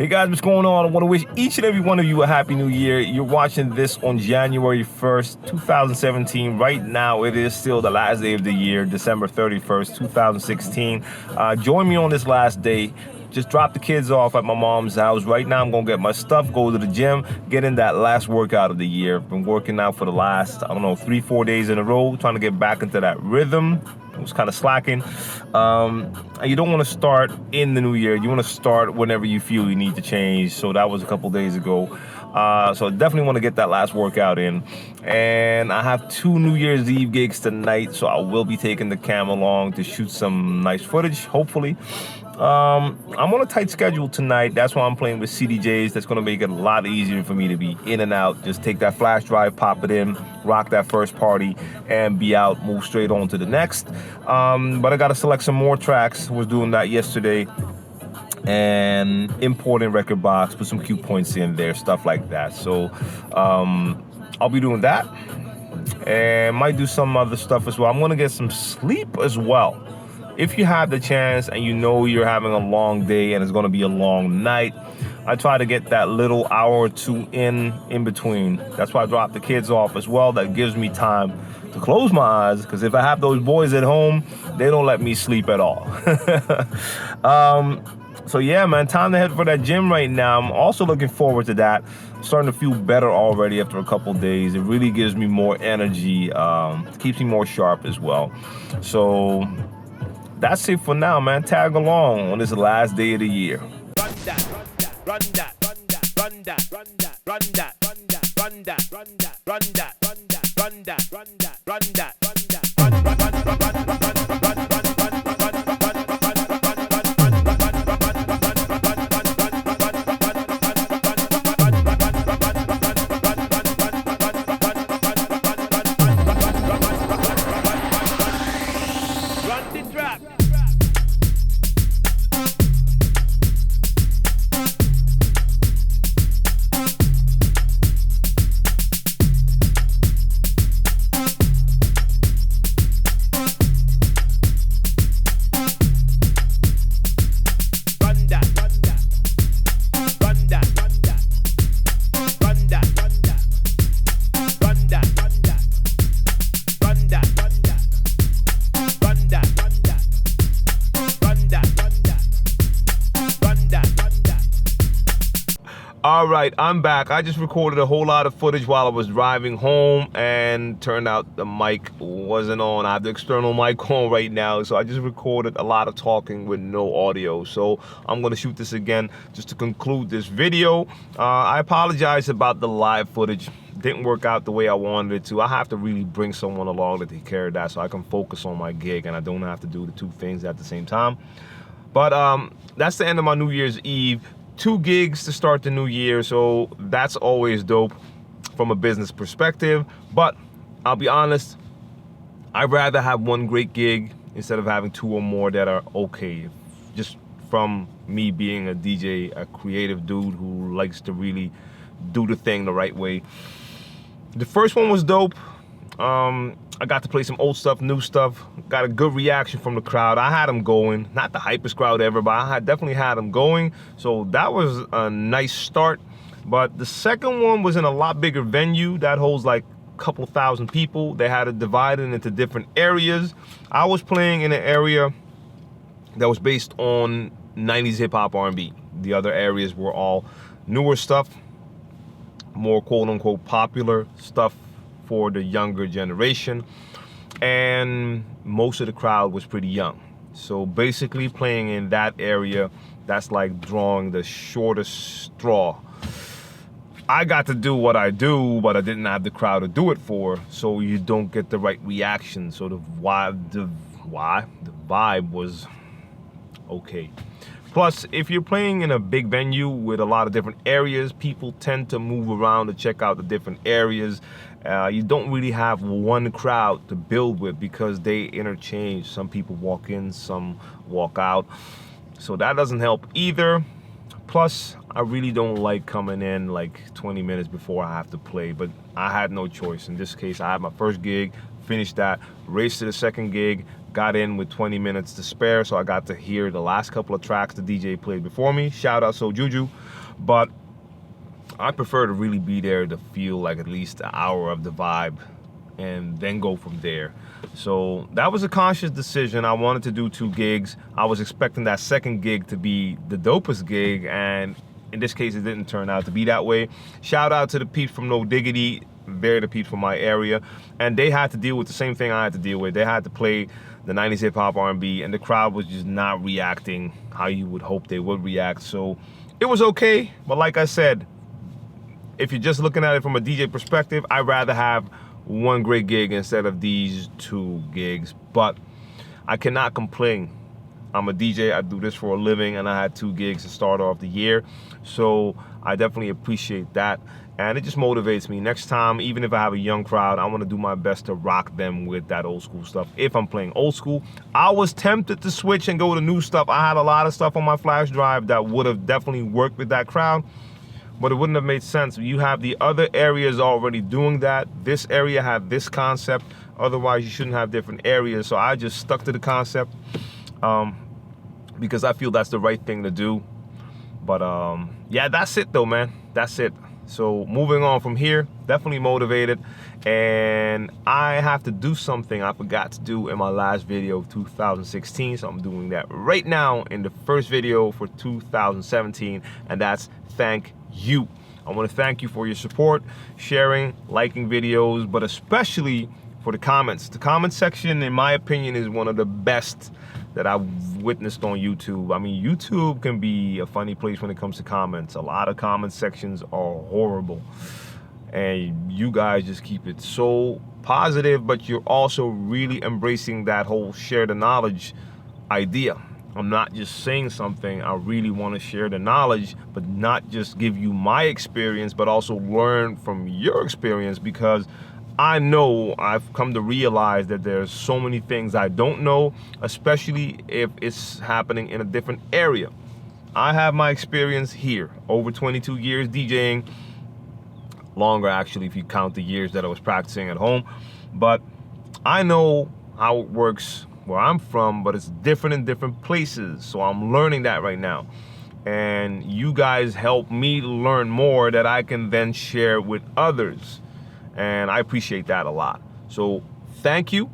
Hey guys, what's going on? I want to wish each and every one of you a happy new year. You're watching this on January 1st, 2017. Right now, it is still the last day of the year, December 31st, 2016. Join me on this last day. Just drop the kids off at my mom's house. Right now, I'm going to get my stuff, go to the gym, get in that last workout of the year. Been working out for the last, 3-4 days in a row, trying to get back into that rhythm. I was kind of slacking. You don't want to start in the new year. You want to start whenever you feel you need to change. So that was a couple days ago. So I definitely want to get that last workout in. And I have 2 New Year's Eve gigs tonight. So I will be taking the cam along to shoot some nice footage, hopefully. I'm on a tight schedule tonight. That's why I'm playing with CDJs. That's going to make it a lot easier for me to be in and out. Just take that flash drive, pop it in, rock that first party, and be out, move straight on to the next. But I got to select some more tracks. Was doing that yesterday. And importing record box, put some cue points in there, stuff like that. So I'll be doing that. And might do some other stuff as well. I'm going to get some sleep as well. If you have the chance and you know you're having a long day and it's going to be a long night, I try to get that little hour or two in between. That's why I drop the kids off as well. That gives me time to close my eyes, because if I have those boys at home, they don't let me sleep at all. So yeah, man, time to head for that gym right now. I'm also looking forward to that. I'm starting to feel better already after a couple days. It really gives me more energy, keeps me more sharp as well. So that's it for now, man. Tag along on this last day of the year. Run that, run that, run that, run that, run that, run that, run that, run that, run that, run that, run that, run that, run that, run that, run that, run, run, run, run, run, run, run, All right, I'm back. I just recorded a whole lot of footage while I was driving home, and turned out the mic wasn't on. I have the external mic on right now, so I just recorded a lot of talking with no audio. So I'm gonna shoot this again just to conclude this video. I apologize about the live footage. Didn't work out the way I wanted it to. I have to really bring someone along to take care of that so I can focus on my gig and I don't have to do the 2 things at the same time. But that's the end of my New Year's Eve. 2 gigs to start the new year, so that's always dope from a business perspective. But I'll be honest, I'd rather have 1 great gig instead of having 2 or more that are okay. Just from me being a DJ, a creative dude who likes to really do the thing the right way. The first one was dope. I got to play some old stuff, new stuff. Got a good reaction from the crowd. I had them going. Not the hypest crowd ever, but I definitely had them going. So that was a nice start. But the second one was in a lot bigger venue. That holds like a couple thousand people. They had it divided into different areas. I was playing in an area that was based on 90s hip-hop R&B. The other areas were all newer stuff, more quote-unquote popular stuff for the younger generation, and most of the crowd was pretty young. So basically playing in that area, that's like drawing the shortest straw. I got to do what I do, but I didn't have the crowd to do it for, so you don't get the right reaction. So the vibe was okay. Plus, if you're playing in a big venue with a lot of different areas, people tend to move around to check out the different areas. You don't really have one crowd to build with because they interchange. Some people walk in, some walk out. So that doesn't help either. Plus, I really don't like coming in like 20 minutes before I have to play, but I had no choice. In this case, I had my first gig, finished that, raced to the second gig, got in with 20 minutes to spare, so I got to hear the last couple of tracks the DJ played before me. Shout out So Juju. but I prefer to really be there to feel like at least an hour of the vibe and then go from there. So that was a conscious decision. I wanted to do 2 gigs. I was expecting that second gig to be the dopest gig, and in this case it didn't turn out to be that way. Shout out to the peeps from No Diggity. They're the peeps from my area, and they had to deal with the same thing I had to deal with. They had to play the 90s hip hop R&B, and the crowd was just not reacting how you would hope they would react. So it was okay, but like I said, if you're just looking at it from a DJ perspective, I'd rather have 1 great gig instead of these 2 gigs. But I cannot complain. I'm a DJ, I do this for a living, and I had 2 gigs to start off the year. So I definitely appreciate that. And it just motivates me. Next time, even if I have a young crowd, I want to do my best to rock them with that old school stuff. If I'm playing old school, I was tempted to switch and go to new stuff. I had a lot of stuff on my flash drive that would have definitely worked with that crowd, but it wouldn't have made sense. You have the other areas already doing that. This area had this concept. Otherwise, you shouldn't have different areas. So I just stuck to the concept because I feel that's the right thing to do. But yeah, that's it though, man. That's it. So moving on from here, definitely motivated. And I have to do something I forgot to do in my last video of 2016. So I'm doing that right now in the first video for 2017. And that's thank you. I want to thank you for your support, sharing, liking videos, but especially for the comments. The comment section, in my opinion, is one of the best that I've witnessed on YouTube. I mean, YouTube can be a funny place when it comes to comments. A lot of comment sections are horrible. And you guys just keep it so positive, but you're also really embracing that whole share the knowledge idea. I'm not just saying something, I really want to share the knowledge, but not just give you my experience, but also learn from your experience, because I know I've come to realize that there's so many things I don't know, especially if it's happening in a different area. I have my experience here, over 22 years DJing, longer actually if you count the years that I was practicing at home, but I know how it works where I'm from, but it's different in different places. So I'm learning that right now. And you guys help me learn more that I can then share with others. And I appreciate that a lot. So thank you.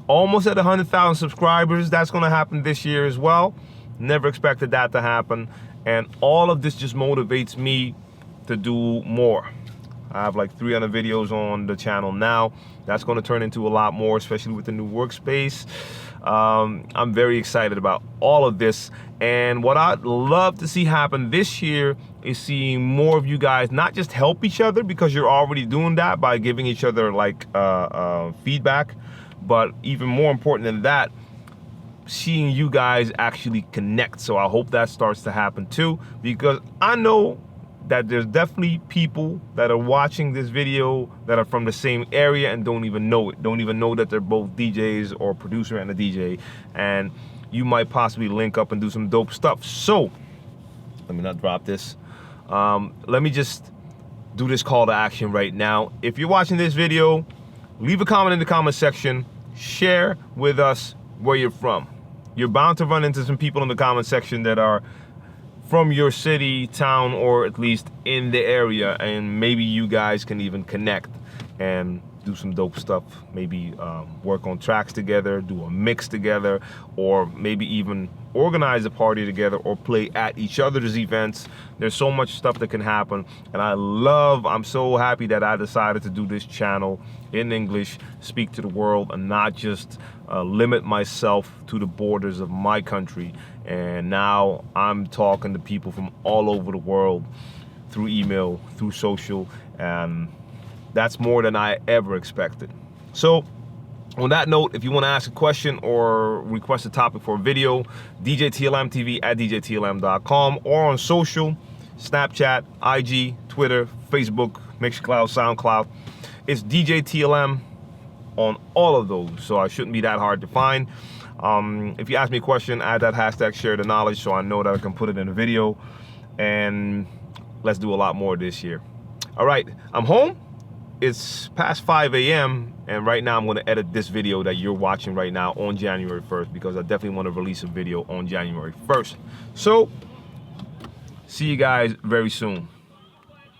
Almost at 100,000 subscribers. That's gonna happen this year as well. Never expected that to happen. And all of this just motivates me to do more. I have like 300 videos on the channel now. That's going to turn into a lot more, especially with the new workspace. I'm very excited about all of this. And what I'd love to see happen this year is seeing more of you guys not just help each other, because you're already doing that by giving each other like feedback, but even more important than that, seeing you guys actually connect. So I hope that starts to happen too, because I know that there's definitely people that are watching this video that are from the same area and don't even know it, don't even know that they're both DJs or producer and a DJ, and you might possibly link up and do some dope stuff. So let me not drop this. Let me just do this call to action right now. If you're watching this video, leave a comment in the comment section, share with us where you're from. You're bound to run into some people in the comment section that are from your city, town, or at least in the area, and maybe you guys can even connect and do some dope stuff. Maybe work on tracks together, do a mix together, or maybe even organize a party together or play at each other's events. There's so much stuff that can happen, and I'm so happy that I decided to do this channel in English, speak to the world, and not just limit myself to the borders of my country. And now I'm talking to people from all over the world through email, through social, and that's more than I ever expected. So on that note, if you want to ask a question or request a topic for a video, djTLMtv at djTLM.com, or on social, Snapchat, IG, Twitter, Facebook, Mixcloud, SoundCloud. It's djTLM on all of those, so I shouldn't be that hard to find. If you ask me a question, add that hashtag share the knowledge so I know that I can put it in a video, and let's do a lot more this year. All right, I'm home. It's past 5 a.m. and right now I'm going to edit this video that you're watching right now on January 1st, because I definitely want to release a video on January 1st. So See you guys very soon.